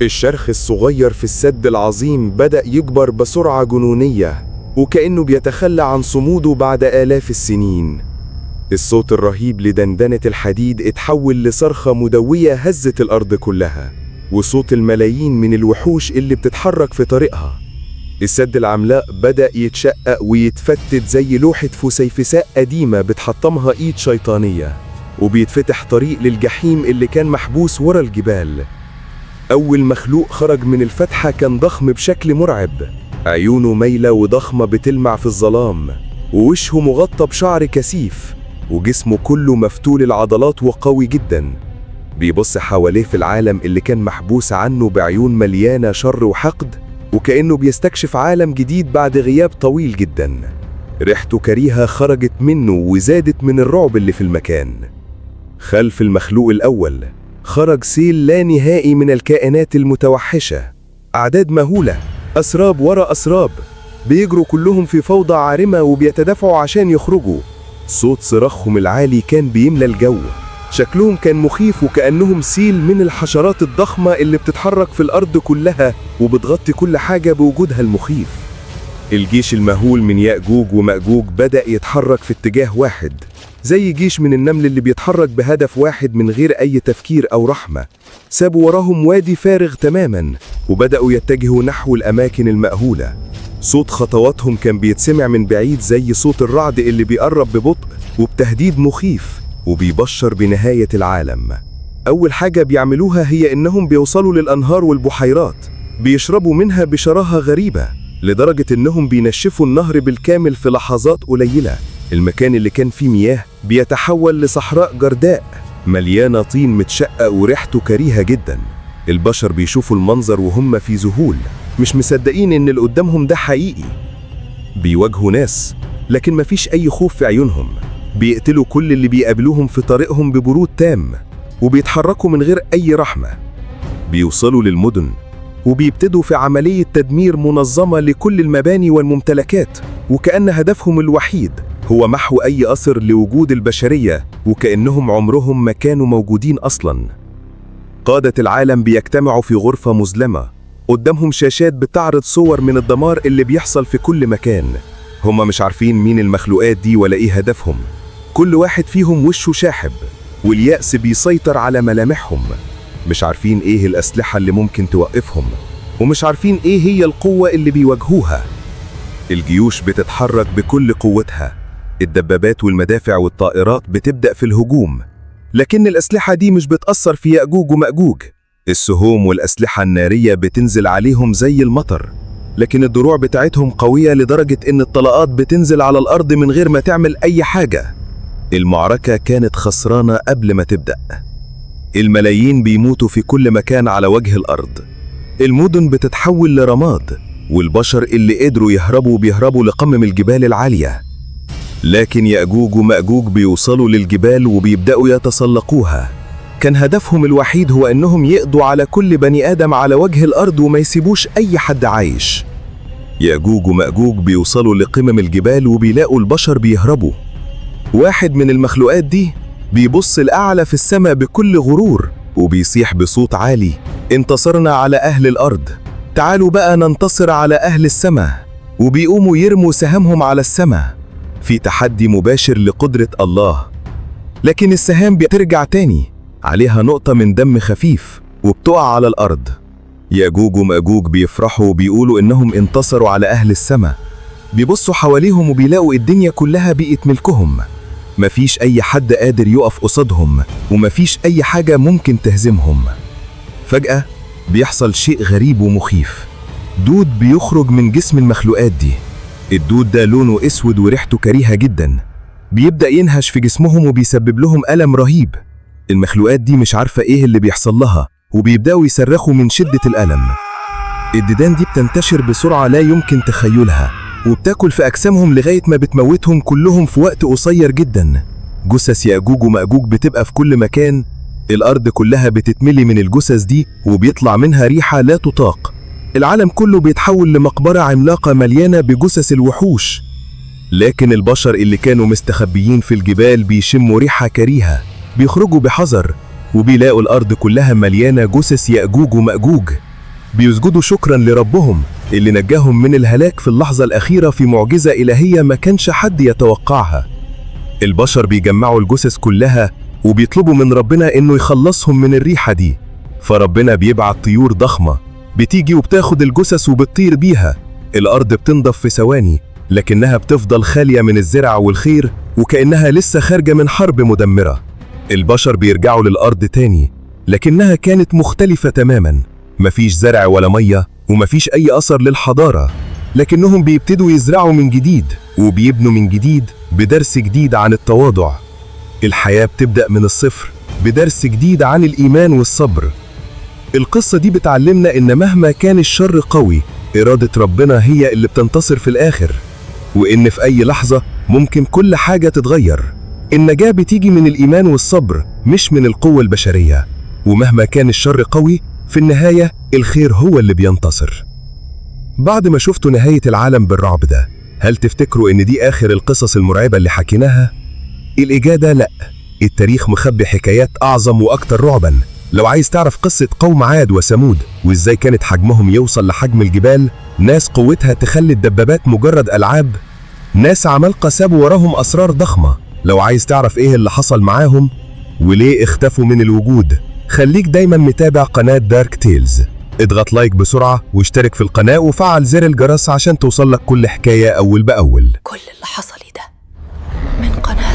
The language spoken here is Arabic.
الشرخ الصغير في السد العظيم بدأ يكبر بسرعة جنونية، وكأنه بيتخلى عن صموده بعد آلاف السنين. الصوت الرهيب لدندنة الحديد اتحول لصرخة مدوية هزت الأرض كلها، وصوت الملايين من الوحوش اللي بتتحرك في طريقها. السد العملاق بدأ يتشقق ويتفتت زي لوحة فسيفساء قديمة بتحطمها إيد شيطانية، وبيتفتح طريق للجحيم اللي كان محبوس ورا الجبال. أول مخلوق خرج من الفتحة كان ضخم بشكل مرعب، عيونه مايلة وضخمة بتلمع في الظلام، ووشه مغطى بشعر كثيف، وجسمه كله مفتول العضلات وقوي جدا. بيبص حواليه في العالم اللي كان محبوس عنه بعيون مليانة شر وحقد، وكأنه بيستكشف عالم جديد بعد غياب طويل جدا. ريحته كريهة خرجت منه وزادت من الرعب اللي في المكان. خلف المخلوق الأول خرج سيل لا نهائي من الكائنات المتوحشة، أعداد مهولة، أسراب ورا أسراب، بيجروا كلهم في فوضى عارمة وبيتدافعوا عشان يخرجوا. صوت صراخهم العالي كان بيملى الجو، شكلهم كان مخيف وكأنهم سيل من الحشرات الضخمة اللي بتتحرك في الأرض كلها وبتغطي كل حاجة بوجودها المخيف. الجيش المهول من يأجوج ومأجوج بدأ يتحرك في اتجاه واحد، زي جيش من النمل اللي بيتحرك بهدف واحد من غير أي تفكير أو رحمة. سابوا وراهم وادي فارغ تماما وبدأوا يتجهوا نحو الأماكن المأهولة. صوت خطواتهم كان بيتسمع من بعيد زي صوت الرعد اللي بيقرب ببطء وبتهديد مخيف وبيبشر بنهاية العالم. أول حاجة بيعملوها هي إنهم بيوصلوا للأنهار والبحيرات، بيشربوا منها بشراهة غريبة لدرجة إنهم بينشفوا النهر بالكامل في لحظات قليلة. المكان اللي كان فيه مياه بيتحول لصحراء جرداء مليانة طين متشقق وريحته كريهة جدا. البشر بيشوفوا المنظر وهم في ذهول، مش مصدقين إن اللي قدامهم ده حقيقي. بيواجهوا ناس لكن مفيش أي خوف في عيونهم، بيقتلوا كل اللي بيقابلوهم في طريقهم ببرود تام، وبيتحركوا من غير أي رحمة. بيوصلوا للمدن وبيبتدوا في عملية تدمير منظمة لكل المباني والممتلكات، وكأن هدفهم الوحيد هو محو أي أثر لوجود البشرية، وكأنهم عمرهم ما كانوا موجودين أصلاً. قادة العالم بيجتمعوا في غرفة مظلمة، قدامهم شاشات بتعرض صور من الدمار اللي بيحصل في كل مكان. هما مش عارفين مين المخلوقات دي ولا إيه هدفهم. كل واحد فيهم وشه شاحب واليأس بيسيطر على ملامحهم. مش عارفين إيه الأسلحة اللي ممكن توقفهم، ومش عارفين إيه هي القوة اللي بيواجهوها. الجيوش بتتحرك بكل قوتها، الدبابات والمدافع والطائرات بتبدأ في الهجوم، لكن الأسلحة دي مش بتأثر في يأجوج ومأجوج. السهوم والأسلحة النارية بتنزل عليهم زي المطر، لكن الدروع بتاعتهم قوية لدرجة إن الطلقات بتنزل على الأرض من غير ما تعمل أي حاجة. المعركة كانت خسرانة قبل ما تبدأ. الملايين بيموتوا في كل مكان على وجه الأرض، المدن بتتحول لرماد، والبشر اللي قدروا يهربوا بيهربوا لقمم الجبال العالية. لكن يأجوج ومأجوج بيوصلوا للجبال وبيبدأوا يتسلقوها. كان هدفهم الوحيد هو إنهم يقضوا على كل بني آدم على وجه الأرض وما يسيبوش أي حد عايش. يأجوج ومأجوج بيوصلوا لقمم الجبال وبيلاقوا البشر بيهربوا. واحد من المخلوقات دي بيبص الأعلى في السماء بكل غرور وبيصيح بصوت عالي: انتصرنا على أهل الأرض، تعالوا بقى ننتصر على أهل السماء. وبيقوموا يرموا سهامهم على السماء في تحدي مباشر لقدرة الله. لكن السهام بترجع تاني عليها نقطة من دم خفيف وبتقع على الأرض. يأجوج ومأجوج بيفرحوا وبيقولوا إنهم انتصروا على أهل السماء. بيبصوا حواليهم وبيلاقوا الدنيا كلها بقت ملكهم، مفيش أي حد قادر يقف قصادهم ومفيش أي حاجة ممكن تهزمهم. فجأة بيحصل شيء غريب ومخيف. دود بيخرج من جسم المخلوقات دي. الدود ده لونه اسود وريحته كريهة جدا، بيبدأ ينهش في جسمهم وبيسبب لهم ألم رهيب. المخلوقات دي مش عارفة ايه اللي بيحصل لها وبيبدأوا يصرخوا من شدة الألم. الديدان دي بتنتشر بسرعة لا يمكن تخيلها وبتاكل في أجسامهم لغاية ما بتموتهم كلهم في وقت قصير جدا. جثث يأجوج ومأجوج بتبقى في كل مكان، الأرض كلها بتتملي من الجثث دي وبيطلع منها ريحة لا تطاق. العالم كله بيتحول لمقبرة عملاقة مليانة بجثث الوحوش. لكن البشر اللي كانوا مستخبيين في الجبال بيشموا ريحة كريهة، بيخرجوا بحذر وبيلاقوا الأرض كلها مليانة جثث يأجوج ومأجوج. بيسجدوا شكرا لربهم اللي نجاهم من الهلاك في اللحظة الأخيرة في معجزة إلهية ما كانش حد يتوقعها. البشر بيجمعوا الجثث كلها وبيطلبوا من ربنا إنه يخلصهم من الريحة دي، فربنا بيبعت طيور ضخمة بتيجي وبتاخد الجثث وبتطير بيها. الأرض بتنضف في ثواني، لكنها بتفضل خالية من الزرع والخير وكأنها لسه خارجة من حرب مدمرة. البشر بيرجعوا للأرض تاني، لكنها كانت مختلفة تماما، مفيش زرع ولا مية ومفيش أي أثر للحضارة، لكنهم بيبتدوا يزرعوا من جديد وبيبنوا من جديد بدرس جديد عن التواضع. الحياة بتبدأ من الصفر بدرس جديد عن الإيمان والصبر. القصة دي بتعلمنا إن مهما كان الشر قوي، إرادة ربنا هي اللي بتنتصر في الآخر، وإن في أي لحظة ممكن كل حاجة تتغير. النجاة بتيجي من الإيمان والصبر مش من القوة البشرية، ومهما كان الشر قوي في النهاية الخير هو اللي بينتصر. بعد ما شفتوا نهاية العالم بالرعب ده، هل تفتكروا إن دي آخر القصص المرعبة اللي حكيناها؟ الإجابة لأ، التاريخ مخبي حكايات أعظم وأكتر رعباً. لو عايز تعرف قصة قوم عاد وثمود وإزاي كانت حجمهم يوصل لحجم الجبال، ناس قوتها تخلي الدبابات مجرد ألعاب، ناس عمالقة سابوا وراهم أسرار ضخمة، لو عايز تعرف إيه اللي حصل معاهم وليه اختفوا من الوجود، خليك دايما متابع قناة دارك تيلز. اضغط لايك بسرعة واشترك في القناة وفعل زر الجرس عشان توصلك كل حكاية أول بأول. كل اللي حصل ده من قناة